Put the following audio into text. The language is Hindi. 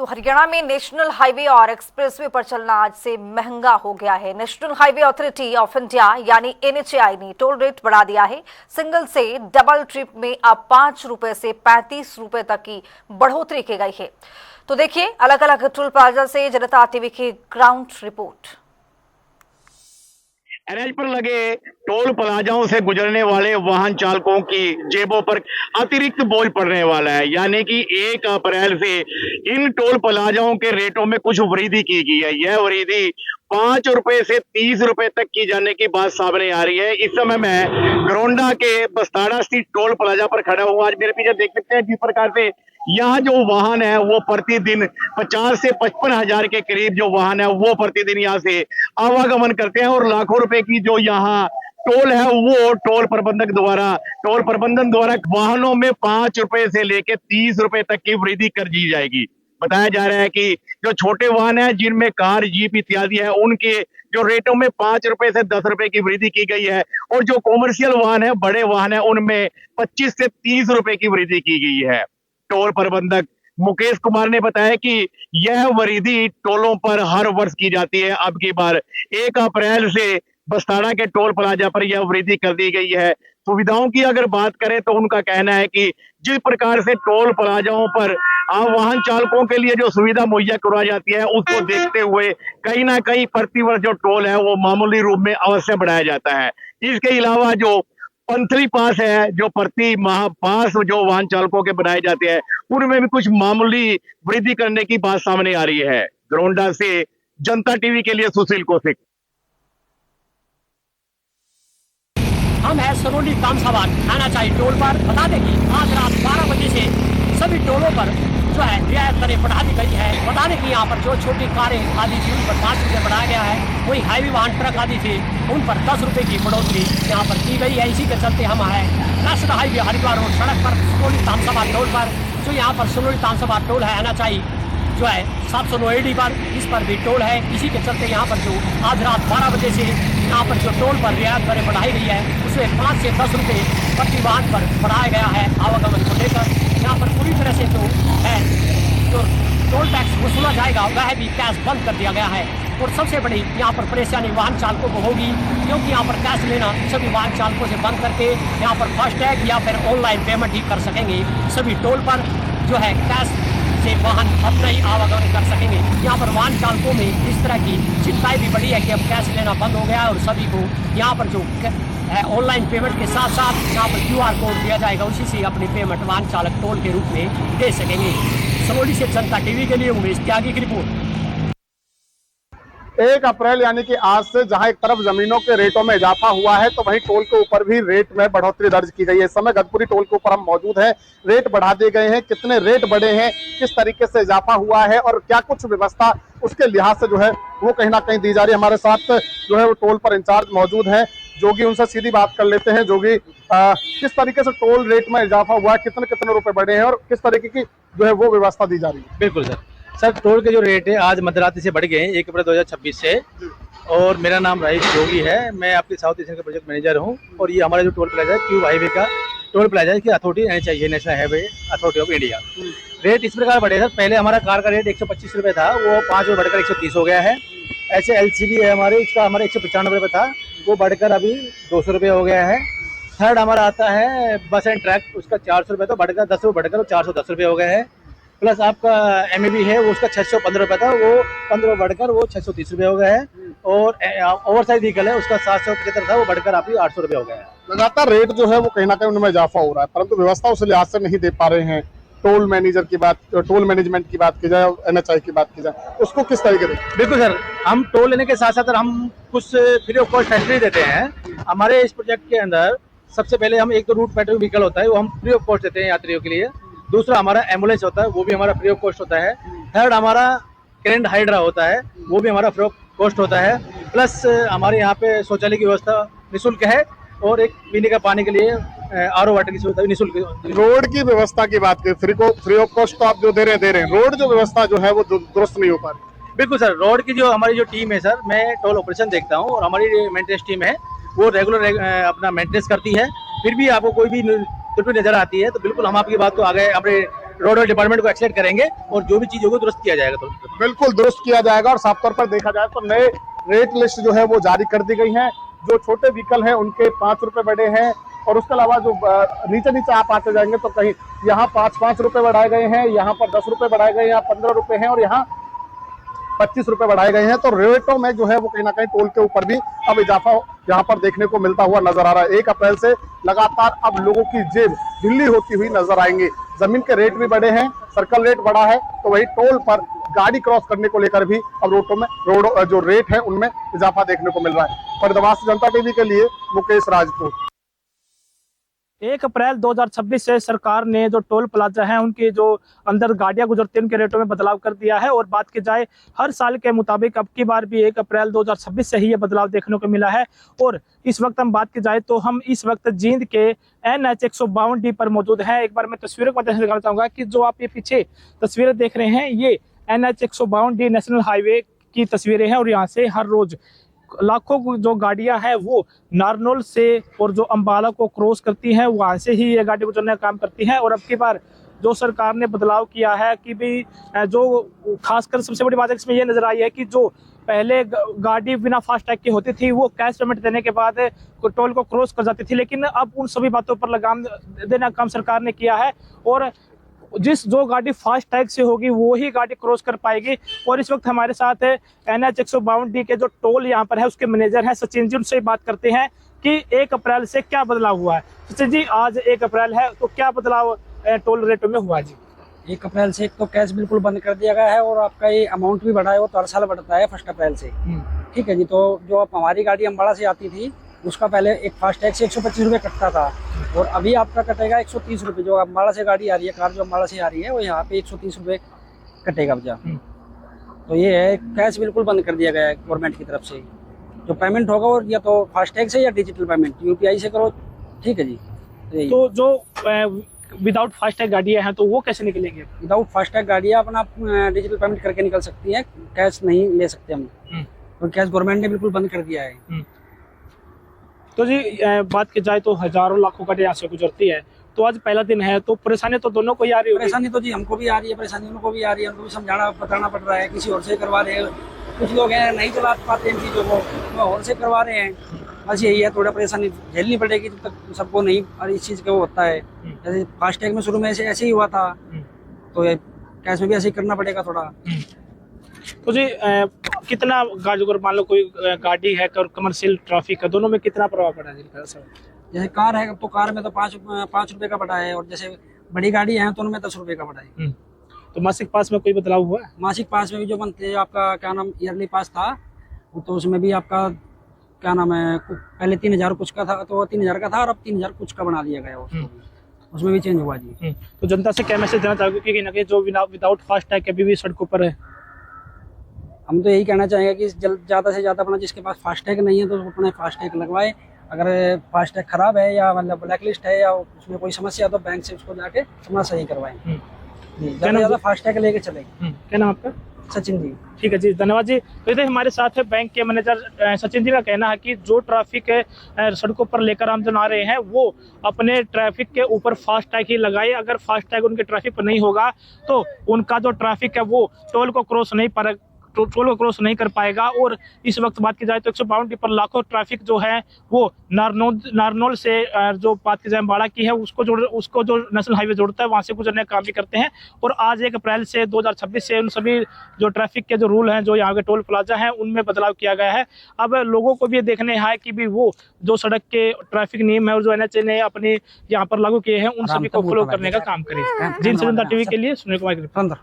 तो हरियाणा में नेशनल हाईवे और एक्सप्रेसवे पर चलना आज से महंगा हो गया है। National highway authority of India यानी एनएचएआई ने टोल रेट बढ़ा दिया है। सिंगल से डबल ट्रिप में अब 5 रुपए से 35 रुपए तक की बढ़ोतरी की गई है। तो देखिए अलग अलग टोल प्लाजा से जनता टीवी की ग्राउंड रिपोर्ट। एनएच पर लगे टोल प्लाजाओं से गुजरने वाले वाहन चालकों की जेबों पर अतिरिक्त बोझ पड़ने वाला है, यानी कि 1 अप्रैल से इन टोल प्लाजाओं के रेटों में कुछ वृद्धि की गई है। यह वृद्धि 5 रुपए से 30 रुपए तक की जाने की बात सामने आ रही है। इस समय मैं गरोंडा के बस्ताड़ा स्थित टोल प्लाजा पर खड़ा हूँ। आज मेरे पीछे देख सकते हैं जिस प्रकार से यहाँ जो वाहन है वो प्रतिदिन 50 से 55 हजार के करीब जो वाहन है वो प्रतिदिन यहाँ से आवागमन करते हैं और लाखों रुपए की जो यहाँ टोल है वो टोल प्रबंधन द्वारा वाहनों में 5 रुपए से लेकर 30 रुपए तक की वृद्धि कर दी जाएगी। बताया जा रहा है कि जो छोटे वाहन है जिनमें कार, जीप इत्यादि है, उनके जो रेटों में 5 रुपए से 10 रुपए की वृद्धि की गई है और जो कॉमर्शियल वाहन है, बड़े वाहन है, उनमें 25 से 30 रुपए की वृद्धि की गई है। टोल प्रबंधक मुकेश कुमार ने बताया कि यह वृद्धि टोलों पर हर वर्ष की जाती है। अब की बार 1 अप्रैल से बस्ताड़ा के टोल प्लाजा पर यह वृद्धि कर दी गई है। सुविधाओं की अगर बात करें तो उनका कहना है कि जिस प्रकार से टोल प्लाजाओं पर वाहन चालकों के लिए जो सुविधा मुहैया करवाई जाती है उसको देखते हुए कहीं ना कहीं प्रतिवर्ष जो टोल है वो मामूली रूप में अवश्य बढ़ाया जाता है। इसके अलावा जो मंथली पास है, जो प्रति माह पास जो वाहन चालकों के बनाए जाते हैं, उनमें भी कुछ मामूली वृद्धि करने की बात सामने आ रही है। गरोंडा से जनता टीवी के लिए सुशील कौशिक। हम है सरोली तामसाबाद आना चाहिए टोल पर। बता दें कि आज रात 12 बजे से सभी टोलों पर जो है रियायत दरें बढ़ा दी गई है। बता दें कि यहाँ पर जो छोटी कारें आदि थी उन पर 5 रुपये बढ़ाया गया है। वही हाईवे वाहन ट्रक आदि थे उन पर 10 रुपये की बढ़ोतरी यहाँ पर की गई है। इसी के चलते हम है नेशनल हाईवे हरिद्वार रोड सड़क पर सरोली तामसाबाद टोल पर, जो यहाँ पर सरोली तामसाबाद टोल है आना चाहिए जो है 709 AD पर, इस पर भी टोल है। इसी के चलते यहाँ पर जो आज रात 12 बजे से यहाँ पर जो टोल पर रियायत दरें बढ़ाई गई है उसमें 5 से 10 रुपये प्रति वाहन पर बढ़ाया गया है। आवागमन को लेकर यहाँ पर पूरी तरह से जो है जो टोल टैक्स वसूला जाएगा वह भी कैश बंद कर दिया गया है। और सबसे बड़ी यहाँ पर परेशानी वाहन चालकों को होगी, क्योंकि यहाँ पर कैश लेना सभी वाहन चालकों से बंद करके यहाँ पर फास्टैग या फिर ऑनलाइन पेमेंट ही कर सकेंगे। सभी टोल पर जो है कैश से वाहन अपना ही आवागमन कर सकेंगे। यहाँ पर वाहन चालकों में इस तरह की चिंताएं भी बढ़ी है कि अब कैश लेना बंद हो गया है और सभी को यहाँ पर जो ऑनलाइन पेमेंट के साथ साथ यहाँ पर QR कोड दिया जाएगा, उसी से अपनी पेमेंट वाहन चालक टोल के रूप में दे सकेंगे। सरोली से जनता टीवी के लिए उमेश त्यागी की रिपोर्ट। 1 अप्रैल यानी कि आज से जहां एक तरफ जमीनों के रेटों में इजाफा हुआ है तो वहीं टोल के ऊपर भी रेट में बढ़ोतरी दर्ज की गई है। इस समय गदपुरी टोल के ऊपर हम मौजूद हैं। रेट बढ़ा दिए गए हैं, कितने रेट बढ़े हैं, किस तरीके से इजाफा हुआ है और क्या कुछ व्यवस्था उसके लिहाज से जो है वो कहीं ना कहीं दी जा रही है। हमारे साथ जो है वो टोल पर इंचार्ज मौजूद है जोगी, उनसे सीधी बात कर लेते हैं। जोगी, किस तरीके से टोल रेट में इजाफा हुआ है, कितने कितने रुपए बढ़े हैं और किस तरीके की जो है वो व्यवस्था दी जा रही है? बिल्कुल सर, टोल के जो रेट है आज मध्यरात्रि से बढ़ गए हैं 1 अप्रैल 2026 से। और मेरा नाम राइस जोगी है, मैं आपके साउथ एशियन का प्रोजेक्ट मैनेजर हूं। और ये हमारा जो टोल प्लाजा है क्यूब हाईवे का टोल प्लाजा है कि अथॉरिटी रहनी चाहिए, national highway authority of India. Rate इस प्रकार बढ़े सर, पहले हमारा कार का रेट 125 रुपये था, वो 5 रुपये बढ़कर 130 हो गया है। ऐसे LCV है हमारे, इसका हमारे 195 रुपये था, वो बढ़कर अभी 200 रुपये हो गया है। थर्ड हमारा आता है बस एंड ट्रक, उसका 400 रुपये था, बढ़कर 10 रुपये बढ़कर 410 रुपये हो गए हैं। प्लस आपका MEB है वो उसका 615 रुपये था, वो 15 बढ़कर वो 630 रुपये हो गए हैं। और ओवर साइज व्हीकल है उसका 775 था, वो बढ़कर अभी 800 रुपये हो गया है। लगातार रेट जो है वो कहीं ना कहीं उनमें इजाफा हो रहा है, परंतु व्यवस्था उस लिहाज से नहीं दे पा रहे हैं। टोल मैनेजमेंट की बात की जाए, NHI की बात की जाए, उसको किस तरीके से? बिल्कुल सर, हम टोल लेने के साथ साथ हम कुछ फ्री ऑफ कॉस्ट फैसिलिटी देते हैं। हमारे इस प्रोजेक्ट के अंदर सबसे पहले हम एक तो रूट पेट्रोल व्हीकल होता है वो हम फ्री ऑफ कॉस्ट देते हैं यात्रियों के लिए। दूसरा हमारा एम्बुलेंस होता है, वो भी हमारा फ्री ऑफ कॉस्ट होता है। थर्ड हमारा करेंट हाइड्रा होता है, वो भी हमारा फ्री ऑफ कॉस्ट होता है। प्लस हमारे यहाँ पे शौचालय की व्यवस्था निःशुल्क है और एक पीने का पानी के लिए RO वाटर की सुविधा भी निःशुल्क। रोड की व्यवस्था की बात करें, फ्री ऑफ कॉस्ट तो आप जो दे रहे हैं, रोड जो व्यवस्था जो है वो दुरुस्त नहीं हो पा रही। बिल्कुल सर, रोड की जो हमारी जो टीम है सर, मैं टोल ऑपरेशन देखता हूँ और हमारी मेंटेनेंस टीम है वो रेगुलर अपना मेंटेनेंस करती है। फिर भी आपको कोई भी त्रुटि नजर आती है तो बिल्कुल हम आपकी बात को आगे अपने रोडवेज डिपार्टमेंट को एक्सेप्ट करेंगे और जो भी चीज होगी दुरुस्त किया जाएगा। तो बिल्कुल दुरुस्त किया जाएगा। और साफ तौर पर देखा जाए तो नए रेट लिस्ट जो है वो जारी कर दी गई है। जो छोटे व्हीकल हैं उनके 5 रुपए बढ़े हैं, और उसके अलावा जो नीचे नीचे आप आते जाएंगे तो कहीं यहाँ 5 रुपए बढ़ाए गए हैं, यहाँ पर 10 रुपए बढ़ाए गए हैं, यहाँ 15 रुपए हैं, और यहाँ 25 रुपए बढ़ाए गए हैं। तो रेटों में जो है वो कहीं ना कहीं टोल के ऊपर भी अब इजाफा यहाँ पर देखने को मिलता हुआ नजर आ रहा है। 1 अप्रैल से लगातार अब लोगों की जेब ढीली होती हुई नजर आएंगी। जमीन के रेट भी बढ़े हैं, सर्कल रेट बढ़ा है, तो वही टोल पर गाड़ी क्रॉस करने को लेकर भी अब रोड जो रेट है उनमें इजाफा देखने को मिल रहा है। फरीदाबाद से जनता टीवी के लिए मुकेश राजपूत। 1 अप्रैल 2026 से सरकार ने जो टोल प्लाजा हैं उनके जो अंदर गाड़ियां गुजरती हैं उनके रेटों में बदलाव कर दिया है। और बात की जाए हर साल के मुताबिक अब की बार भी 1 अप्रैल 2026 से ही ये बदलाव देखने को मिला है। और इस वक्त हम बात की जाए तो हम इस वक्त जींद के NH 152D पर मौजूद हैं। एक बार मैं तस्वीरों को दिखाना चाहूँगा कि जो आप ये पीछे तस्वीरें देख रहे हैं ये NH 152D नेशनल हाईवे की तस्वीरें हैं। और यहाँ से हर रोज लाखों जो गाड़ियां हैं वो नारनौल से और जो अंबाला को क्रॉस करती हैं वहां से ही ये गाड़ी गुजरने का काम करती हैं। और अब की बार जो सरकार ने बदलाव किया है कि भी जो खासकर सबसे बड़ी बात इसमें ये नजर आई है कि जो पहले गाड़ी बिना फास्टैग की होती थी वो कैश पेमेंट देने के बाद टोल को क्रॉस कर जाती थी, लेकिन अब उन सभी बातों पर लगाम देने का काम सरकार ने किया है। और जो गाड़ी फास्ट टैग से होगी वो ही गाड़ी क्रॉस कर पाएगी। और इस वक्त हमारे साथ NH 152D के जो टोल यहाँ पर है उसके मैनेजर हैं सचिन जी, उनसे बात करते हैं कि 1 अप्रैल से क्या बदलाव हुआ है। सचिन जी, आज 1 अप्रैल है तो क्या बदलाव टोल रेटों में हुआ जी? 1 अप्रैल से एक तो कैश बिल्कुल बंद कर दिया गया है और आपका ये अमाउंट भी बढ़ा है, वो तो हर साल बढ़ता है 1 अप्रैल से। ठीक है जी। तो जो हमारी गाड़ी अम्बाड़ा से आती थी उसका पहले एक फास्टैग से 125 रुपये कटता था, और अभी आपका कटेगा 130 रुपये। जो अम्बाड़ा से गाड़ी आ रही है, कार जो अम्बाड़ा से आ रही है, वो यहाँ पे 130 रुपये कटेगा भैया। तो ये है, कैश बिल्कुल बंद कर दिया गया है गवर्नमेंट की तरफ से। जो पेमेंट होगा वो या तो फास्टैग से या डिजिटल पेमेंट UPI से करो। ठीक है जी। तो जो विदाउट फास्टैग गाड़ियां हैं तो वो कैसे निकलेंगे? विदाउट फास्टैग गाड़ियाँ अपना डिजिटल पेमेंट करके निकल सकती है, कैश नहीं ले सकते हम, और कैश गवर्नमेंट ने बिल्कुल बंद कर दिया है। तो जी बात की जाए तो हजारों लाखों गाड़ी यहाँ से गुजरती है, तो आज पहला दिन है तो परेशानी तो दोनों को ही आ रही है। परेशानी तो जी हमको भी आ रही है, परेशानी उनको भी आ रही है, उनको भी समझाना बताना पड़ रहा है। किसी और से करवा रहे हैं, कुछ लोग हैं नहीं चला पाते इन चीज़ों को, वो और से करवा रहे हैं। बस यही है, थोड़ा परेशानी झेलनी पड़ेगी जब तक सबको नहीं और इस चीज़ का वो होता है। जैसे फास्टैग में शुरू में ऐसे ही हुआ था, तो कैश में भी ऐसे ही करना पड़ेगा थोड़ा। तो जी कितना गाड़ी, अगर मान लो कोई गाड़ी है और कमर्शियल ट्रैफिक है, दोनों में कितना प्रभाव पड़ा है? जैसे कार है तो कार में तो 5 रुपये का बढ़ा है, और जैसे बड़ी गाड़ी है तो उनमें 10 रुपये का बढ़ा है। तो मासिक पास में कोई बदलाव हुआ है? मासिक पास में भी जो बनते हैं आपका क्या नाम ईयरली पास था, तो उसमें भी आपका क्या नाम है, पहले 3000 कुछ का था, तो 3000 का था, और अब 3000 कुछ का बना दिया गया उसमें भी चेंज हुआ जी। तो जनता से क्या मैसेज देना चाहोगे कि ना कि जो विदाउट फास्टैग अभी भी सड़कों पर है? हम तो यही कहना चाहेंगे कि ज़्यादा से ज़्यादा अपना जिसके पास फास्टैग नहीं है तो अपने फास्टैग लगवाए। अगर फास्टैग खराब है या मतलब ब्लैक लिस्ट है या उसमें कोई समस्या है तो बैंक से उसको जाके अपना सही करवाएं। ज़्यादा से ज़्यादा फास्टैग लेके चलें। क्या नाम आपका? सचिन जी। ठीक है जी, धन्यवाद जी। तो हमारे साथ है बैंक के मैनेजर सचिन जी का कहना है कि जो ट्रैफिक सड़कों पर लेकर आमजन आ रहे हैं वो अपने ट्रैफिक के ऊपर फास्टैग ही लगाए। अगर फास्टैग उनके ट्रैफिक पर नहीं होगा तो उनका जो ट्रैफिक है वो टोल को क्रॉस नहीं कर पाएगा। और इस वक्त बात की जाए तो 152D पर लाखों ट्रैफिक जो है वो नारनौल से जो बात की जाए अम्बाड़ा की है उसको जो नेशनल हाईवे जोड़ता है वहां से गुजरने का काम भी करते हैं। और आज 1 अप्रैल से 2026 से उन सभी जो ट्रैफिक के जो रूल हैं, जो यहाँ के टोल प्लाजा हैं, उनमें बदलाव किया गया है। अब लोगों को भी ये देखने है कि भी वो जो सड़क के ट्रैफिक नियम है और जो NHA ने अपने यहाँ पर लागू किए हैं उन सभी को फॉलो करने का काम करें। जी, जनता टीवी के लिए सुनील कुमार।